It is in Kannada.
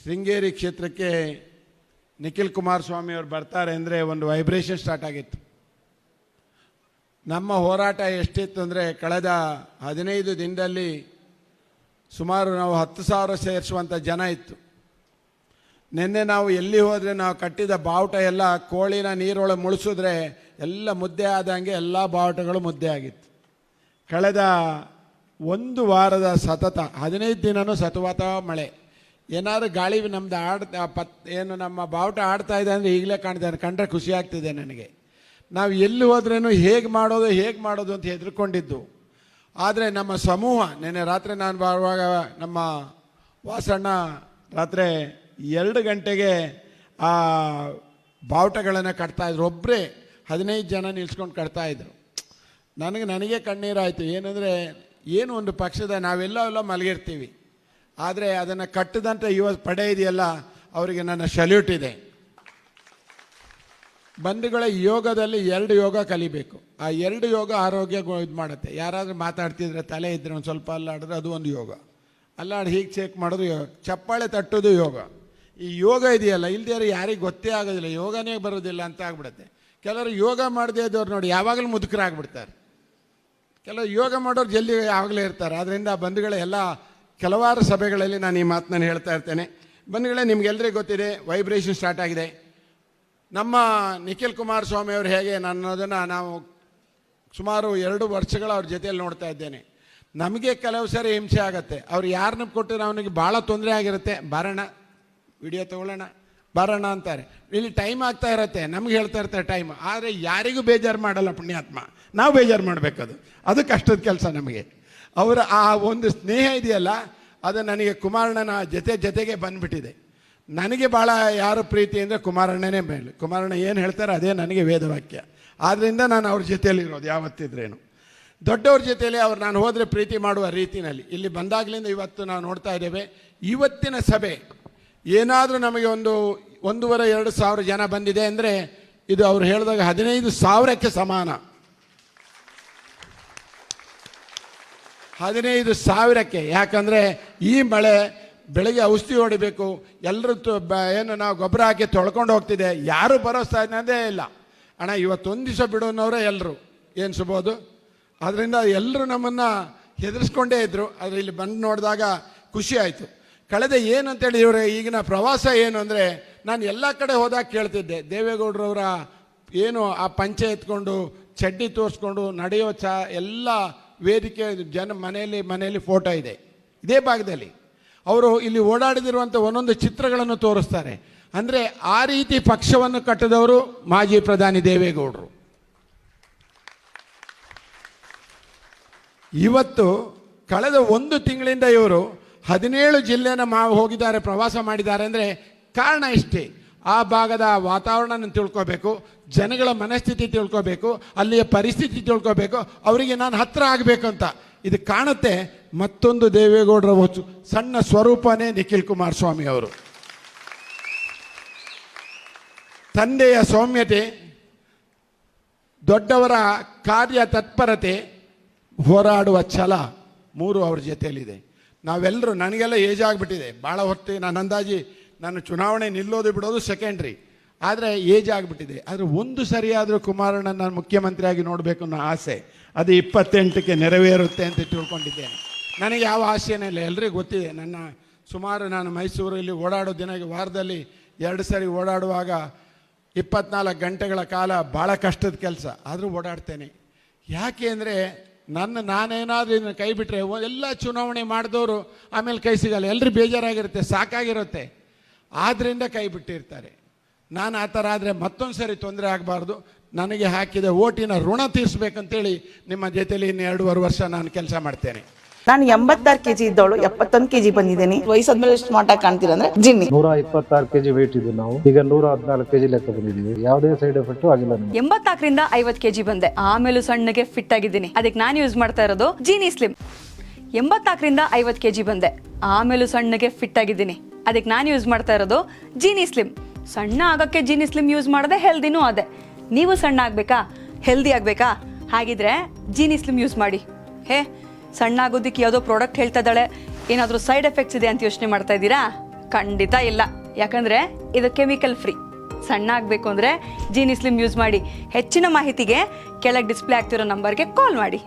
ಶೃಂಗೇರಿ ಕ್ಷೇತ್ರಕ್ಕೆ ನಿಖಿಲ್ ಕುಮಾರಸ್ವಾಮಿ ಅವರು ಬರ್ತಾರೆ ಅಂದರೆ ಒಂದು ವೈಬ್ರೇಷನ್ ಸ್ಟಾರ್ಟ್ ಆಗಿತ್ತು. ನಮ್ಮ ಹೋರಾಟ ಎಷ್ಟಿತ್ತು ಅಂದರೆ ಕಳೆದ 15 ದಿನದಲ್ಲಿ ಸುಮಾರು ನಾವು 10,000 ಸೇರಿಸುವಂಥ ಜನ ಇತ್ತು. ನಿನ್ನೆ ನಾವು ಎಲ್ಲಿ ಹೋದರೆ ನಾವು ಕಟ್ಟಿದ ಬಾವುಟ ಎಲ್ಲ ಕೋಳಿನ ನೀರೊಳಗೆ ಮುಳಿಸಿದ್ರೆ ಎಲ್ಲ ಮುದ್ದೆ ಆದಂಗೆ ಎಲ್ಲ ಬಾವುಟಗಳು ಮುದ್ದೆ ಆಗಿತ್ತು. ಕಳೆದ 1 ವಾರದ ಸತತ 15 ದಿನವೂ ಸತತ ಮಳೆ. ಏನಾದರೂ ಗಾಳಿ ನಮ್ಮದು ಏನು ನಮ್ಮ ಬಾವುಟ ಆಡ್ತಾ ಇದೆ ಅಂದರೆ ಈಗಲೇ ಕಾಣ್ತಾನೆ, ಕಂಡ್ರೆ ಖುಷಿ ಆಗ್ತಿದೆ ನನಗೆ. ನಾವು ಎಲ್ಲಿ ಹೋದ್ರೂ ಹೇಗೆ ಮಾಡೋದು ಅಂತ ಹೆದರ್ಕೊಂಡಿದ್ದು. ಆದರೆ ನಮ್ಮ ಸಮೂಹ ನಿನ್ನೆ ರಾತ್ರಿ ನಾನು ಬರುವಾಗ ನಮ್ಮ ವಾಸಣ್ಣ ರಾತ್ರಿ 2 ಗಂಟೆಗೆ ಆ ಬಾವುಟಗಳನ್ನು ಕಟ್ತಾಯಿದ್ರು. ಒಬ್ಬರೇ 15 ಜನ ನಿಲ್ಸ್ಕೊಂಡು ಕಟ್ತಾಯಿದ್ರು. ನನಗೆ ಕಣ್ಣೀರಾಯಿತು. ಏನಂದರೆ ಏನು ಒಂದು ಪಕ್ಷದ ನಾವೆಲ್ಲ ಮಲಗಿರ್ತೀವಿ, ಆದರೆ ಅದನ್ನು ಕಟ್ಟದಂಥ ಪಡೆ ಇದೆಯಲ್ಲ, ಅವರಿಗೆ ನನ್ನ ಸಲ್ಯೂಟ್ ಇದೆ. ಬಂಧುಗಳ ಯೋಗದಲ್ಲಿ 2 ಯೋಗ ಕಲಿಬೇಕು. ಆ 2 ಯೋಗ ಆರೋಗ್ಯ ಇದು ಮಾಡುತ್ತೆ. ಯಾರಾದರೂ ಮಾತಾಡ್ತಿದ್ರೆ ತಲೆ ಇದ್ದರೆ ಒಂದು ಸ್ವಲ್ಪ ಅಲ್ಲಾಡಿದ್ರೆ ಅದು ಒಂದು ಯೋಗ. ಅಲ್ಲಾಡಿ ಹೀಗೆ ಚೆಕ್ ಮಾಡೋದು ಯೋಗ. ಚಪ್ಪಾಳೆ ತಟ್ಟೋದು ಯೋಗ. ಈ ಯೋಗ ಇದೆಯಲ್ಲ, ಇಲ್ದೇ ಯಾರಿಗೆ ಗೊತ್ತೇ ಆಗೋದಿಲ್ಲ, ಯೋಗನೇ ಬರೋದಿಲ್ಲ ಅಂತ ಆಗ್ಬಿಡುತ್ತೆ. ಕೆಲವರು ಯೋಗ ಮಾಡದೇ ಇದ್ದವ್ರು ನೋಡಿ ಯಾವಾಗಲೂ ಮುದುಕರಾಗ್ಬಿಡ್ತಾರೆ. ಕೆಲವರು ಯೋಗ ಮಾಡೋರು ಜಲ್ದಿ ಯಾವಾಗಲೇ ಇರ್ತಾರೆ. ಆದ್ದರಿಂದ ಬಂಧುಗಳೇ, ಕೆಲವಾರು ಸಭೆಗಳಲ್ಲಿ ನಾನು ಈ ಮಾತನ್ನು ಹೇಳ್ತಾ ಇರ್ತೇನೆ. ಬಂಧುಗಳೇ, ನಿಮಗೆಲ್ಲರಿಗೂ ಗೊತ್ತಿದೆ, ವೈಬ್ರೇಷನ್ ಸ್ಟಾರ್ಟ್ ಆಗಿದೆ. ನಮ್ಮ ನಿಖಿಲ್ ಕುಮಾರಸ್ವಾಮಿ ಅವರು ಹೇಗೆ ಅನ್ನೋದನ್ನು ನಾವು ಸುಮಾರು 2 ವರ್ಷಗಳ ಅವ್ರ ಜೊತೆಯಲ್ಲಿ ನೋಡ್ತಾ ಇದ್ದೇನೆ. ನಮಗೆ ಕೆಲವು ಸರಿ ಹಿಂಸೆ ಆಗುತ್ತೆ. ಅವ್ರು ಯಾರನ್ನ ಕೊಟ್ಟರೆ ಅವನಿಗೆ ಭಾಳ ತೊಂದರೆ ಆಗಿರುತ್ತೆ. ಬರೋಣ, ವಿಡಿಯೋ ತೊಗೊಳ್ಳೋಣ, ಬರೋಣ ಅಂತಾರೆ. ಇಲ್ಲಿ ಟೈಮ್ ಆಗ್ತಾ ಇರುತ್ತೆ, ನಮ್ಗೆ ಹೇಳ್ತಾ ಇರ್ತಾರೆ ಟೈಮ್. ಆದರೆ ಯಾರಿಗೂ ಬೇಜಾರು ಮಾಡಲ್ಲ ಪುಣ್ಯಾತ್ಮ, ನಾವು ಬೇಜಾರು ಮಾಡಬೇಕದು. ಅದು ಕಷ್ಟದ ಕೆಲಸ ನಮಗೆ. ಅವರ ಆ ಒಂದು ಸ್ನೇಹ ಇದೆಯಲ್ಲ, ಅದು ನನಗೆ ಕುಮಾರಣ್ಣನ ಜೊತೆಗೆ ಬಂದುಬಿಟ್ಟಿದೆ. ನನಗೆ ಭಾಳ ಯಾರು ಪ್ರೀತಿ ಅಂದರೆ ಕುಮಾರಣ್ಣನೇ ಮೇಲೆ. ಕುಮಾರಣ್ಣ ಏನು ಹೇಳ್ತಾರೆ ಅದೇ ನನಗೆ ವೇದವಾಕ್ಯ. ಆದ್ದರಿಂದ ನಾನು ಅವ್ರ ಜೊತೆಯಲ್ಲಿರೋದು ಯಾವತ್ತಿದ್ರೇನು. ದೊಡ್ಡವ್ರ ಜೊತೆಯಲ್ಲಿ ಅವ್ರು ನಾನು ಹೋದರೆ ಪ್ರೀತಿ ಮಾಡುವ ರೀತಿಯಲ್ಲಿ ಇಲ್ಲಿ ಬಂದಾಗಲಿಂದ ಇವತ್ತು ನಾವು ನೋಡ್ತಾ ಇದ್ದೇವೆ. ಇವತ್ತಿನ ಸಭೆ ಏನಾದರೂ ನಮಗೆ 1,500-2 ಸಾವಿರ ಜನ ಬಂದಿದೆ ಅಂದರೆ ಇದು ಅವ್ರು ಹೇಳಿದಾಗ 15,000ಕ್ಕೆ ಸಮಾನ. 15,000ಕ್ಕೆ. ಯಾಕಂದರೆ ಈ ಮಳೆ ಬೆಳಗ್ಗೆ ಔಷಧಿ ಹೊಡಿಬೇಕು, ಎಲ್ಲರೂ ಏನು ನಾವು ಗೊಬ್ಬರ ಹಾಕಿ ತೊಳ್ಕೊಂಡು ಹೋಗ್ತಿದೆ, ಯಾರು ಭರೋಸೆ ಅನ್ನೋದೇ ಇಲ್ಲ. ಅಣ್ಣ ಇವತ್ತೊಂದು ದಿವಸ ಬಿಡೋನವರೇ ಎಲ್ಲರೂ ಏನು ಸಿಗ್ಬೋದು. ಆದ್ದರಿಂದ ಎಲ್ಲರೂ ನಮ್ಮನ್ನು ಹೆದರ್ಸ್ಕೊಂಡೇ ಇದ್ದರು. ಆದರೆ ಇಲ್ಲಿ ಬಂದು ನೋಡಿದಾಗ ಖುಷಿ ಆಯಿತು. ಕಳೆದ ಏನು ಅಂತೇಳಿ ಇವರ ಈಗಿನ ಪ್ರವಾಸ ಏನು ಅಂದರೆ, ನಾನು ಎಲ್ಲ ಕಡೆ ಹೋದಾಗ ಕೇಳ್ತಿದ್ದೆ, ದೇವೇಗೌಡರವರ ಏನು ಆ ಪಂಚೆ ಎತ್ಕೊಂಡು ಚಡ್ಡಿ ತೋರಿಸ್ಕೊಂಡು ನಡೆಯೋ ಎಲ್ಲ ವೇದಿಕೆ ಮನೆಯಲ್ಲಿ ಫೋಟೋ ಇದೆ. ಇದೇ ಭಾಗದಲ್ಲಿ ಅವರು ಇಲ್ಲಿ ಓಡಾಡಿದಿರುವಂಥ ಒಂದೊಂದು ಚಿತ್ರಗಳನ್ನು ತೋರಿಸ್ತಾರೆ. ಅಂದರೆ ಆ ರೀತಿ ಪಕ್ಷವನ್ನು ಕಟ್ಟಿದವರು ಮಾಜಿ ಪ್ರಧಾನಿ ದೇವೇಗೌಡರು. ಇವತ್ತು ಕಳೆದ 1 ತಿಂಗಳಿಂದ ಇವರು 17 ಜಿಲ್ಲೆನ ಹೋಗಿದ್ದಾರೆ, ಪ್ರವಾಸ ಮಾಡಿದ್ದಾರೆ. ಅಂದರೆ ಕಾರಣ ಇಷ್ಟೇ, ಆ ಭಾಗದ ವಾತಾವರಣ ತಿಳ್ಕೋಬೇಕು, ಜನಗಳ ಮನಸ್ಥಿತಿ ತಿಳ್ಕೋಬೇಕು, ಅಲ್ಲಿಯ ಪರಿಸ್ಥಿತಿ ತಿಳ್ಕೋಬೇಕು, ಅವರಿಗೆ ನಾನು ಹತ್ತಿರ ಆಗಬೇಕು ಅಂತ. ಇದು ಕಾಣುತ್ತೆ. ಮತ್ತೊಂದು ದೇವೇಗೌಡರ ಸಣ್ಣ ಸ್ವರೂಪನೇ ನಿಖಿಲ್ ಕುಮಾರಸ್ವಾಮಿ ಅವರು. ತಂದೆಯ ಸೌಮ್ಯತೆ, ದೊಡ್ಡವರ ಕಾರ್ಯ ತತ್ಪರತೆ, ಹೋರಾಡುವ ಛಲ 3 ಅವ್ರ ಜೊತೆಯಲ್ಲಿದೆ. ನಾವೆಲ್ಲರೂ, ನನಗೆಲ್ಲ ಏಜ್ ಆಗಿಬಿಟ್ಟಿದೆ, ಭಾಳ ಹೊತ್ತು ನಾನು ಅಂದಾಜಿ ನಾನು ಚುನಾವಣೆ ನಿಲ್ಲೋದು ಬಿಡೋದು ಸೆಕೆಂಡ್ರಿ, ಆದರೆ ಏಜ್ ಆಗಿಬಿಟ್ಟಿದೆ. ಆದರೆ ಒಂದು ಸರಿಯಾದರೂ ಕುಮಾರಣ್ಣನ ನಾನು ಮುಖ್ಯಮಂತ್ರಿಯಾಗಿ ನೋಡಬೇಕು ಅನ್ನೋ ಆಸೆ, ಅದು 28ಕ್ಕೆ ನೆರವೇರುತ್ತೆ ಅಂತ ತಿಳ್ಕೊಂಡಿದ್ದೇನೆ. ನನಗೆ ಯಾವ ಆಸೆನೇ ಇಲ್ಲ, ಎಲ್ರಿಗೂ ಗೊತ್ತಿದೆ. ನಾನು ಮೈಸೂರಲ್ಲಿ ಓಡಾಡೋ ವಾರದಲ್ಲಿ 2 ಸರಿ ಓಡಾಡುವಾಗ 24 ಗಂಟೆಗಳ ಕಾಲ ಭಾಳ ಕಷ್ಟದ ಕೆಲಸ, ಆದರೂ ಓಡಾಡ್ತೇನೆ. ಯಾಕೆ ಅಂದರೆ ನಾನೇನಾದರೂ ಇದನ್ನು ಕೈ ಬಿಟ್ಟರೆ ಎಲ್ಲ ಚುನಾವಣೆ ಮಾಡಿದವರು ಆಮೇಲೆ ಕೈ ಸಿಗಲ್ಲ, ಎಲ್ಲರೂ ಬೇಜಾರಾಗಿರುತ್ತೆ, ಸಾಕಾಗಿರುತ್ತೆ, ಆದ್ದರಿಂದ ಕೈ ಬಿಟ್ಟಿರ್ತಾರೆ. ನಾನು ಆ ಥರ ಆದರೆ ಮತ್ತೊಂದು ಸರಿ ತೊಂದರೆ ಆಗಬಾರ್ದು. ನನಗೆ ಹಾಕಿದ ಓಟಿನ ಋಣ ತೀರಿಸ್ಬೇಕಂತೇಳಿ ನಿಮ್ಮ ಜೊತೆಲಿ ಇನ್ನು 2.5 ವರ್ಷ ನಾನು ಕೆಲಸ ಮಾಡ್ತೇನೆ. ನಾನು 86 kg ಇದ್ದವಳು 71 kg ಬಂದಿದ್ದೀನಿ. ವಯಸ್ಸಾದ್ಮೇಲೆ ಎಷ್ಟು ಸ್ಮಾರ್ಟ್ ಆಗಿ ಕಾಣ್ತೀರ ಅಂದ್ರೆ ಜಿನ್ನಿ. 126 kg ವೇಟ್ ಇದೆ. ನಾವು ಈಗ 114 kg ಲೆಕ್ಕ ಬಂದಿದ್ದೀವಿ. ಯಾವುದೇ ಸೈಡ್ ಎಫೆಕ್ಟ್ ಆಗಿಲ್ಲ. 84ರಿಂದ 50 kg ಬಂದೆ, ಆಮೇಲೆ ಸಣ್ಣಗೆ ಫಿಟ್ ಆಗಿದ್ದೀನಿ. ಅದಕ್ಕೆ ನಾನು ಯೂಸ್ ಮಾಡ್ತಾ ಇರೋದು ಜೀನಿ ಸ್ಲಿಮ್. 84ರಿಂದ 50 kg ಬಂದೆ, ಆಮೇಲೆ ಸಣ್ಣಗೆ ಫಿಟ್ ಆಗಿದ್ದೀನಿ. ಅದಕ್ಕೆ ನಾನು ಯೂಸ್ ಮಾಡ್ತಾ ಇರೋದು ಜೀನಿ ಸ್ಲಿಮ್. ಸಣ್ಣ ಆಗಕ್ಕೆ ಜೀನಿ ಸ್ಲಿಮ್ ಯೂಸ್ ಮಾಡದೆ ಹೆಲ್ದಿನೂ ಅದೇ. ನೀವು ಸಣ್ಣ ಆಗಬೇಕಾ, ಹೆಲ್ದಿ ಆಗಬೇಕಾ? ಹಾಗಿದ್ರೆ ಜೀನಿ ಸ್ಲಿಮ್ ಯೂಸ್ ಮಾಡಿ. ಸಣ್ಣ ಆಗೋದಕ್ಕೆ ಯಾವುದೋ ಪ್ರಾಡಕ್ಟ್ ಹೇಳ್ತಾ ಇದ್ದಾಳೆ, ಏನಾದರೂ ಸೈಡ್ ಎಫೆಕ್ಟ್ಸ್ ಇದೆ ಅಂತ ಯೋಚನೆ ಮಾಡ್ತಾ ಇದ್ದೀರಾ? ಖಂಡಿತ ಇಲ್ಲ, ಯಾಕಂದ್ರೆ ಇದು ಕೆಮಿಕಲ್ ಫ್ರೀ. ಸಣ್ಣ ಆಗಬೇಕು ಅಂದರೆ ಜೀನಿ ಸ್ಲಿಮ್ ಯೂಸ್ ಮಾಡಿ. ಹೆಚ್ಚಿನ ಮಾಹಿತಿಗೆ ಕೆಳಗೆ ಡಿಸ್ಪ್ಲೇ ಆಗ್ತಿರೋ ನಂಬರ್ಗೆ ಕಾಲ್ ಮಾಡಿ.